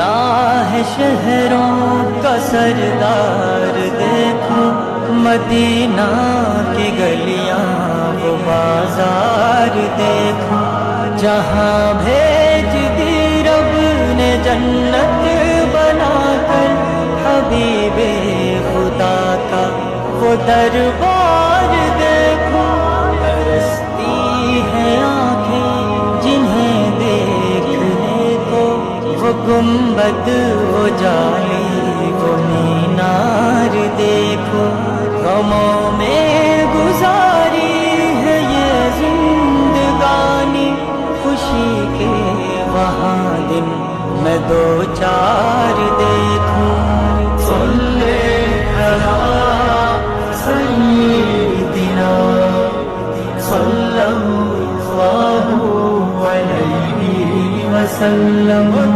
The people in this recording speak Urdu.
کتنا ہے شہروں کا سردار دیکھو، مدینہ کی گلیاں وہ بازار دیکھو، جہاں بھیج دی رب نے جنت بنا کر، حبیب خدا کا وہ دربار دیکھو، ترستی ہے آنکھیں جنہیں دیکھنے کو، وہ گنبد وہ جالی وہ مینار دیکھو، غموں میں گزاری ہے یہ زندگانی، خوشی کے وہاں دن میں دو چار دیکھوں، صلی علی سیدنا صلی اللہ علیہ وسلم۔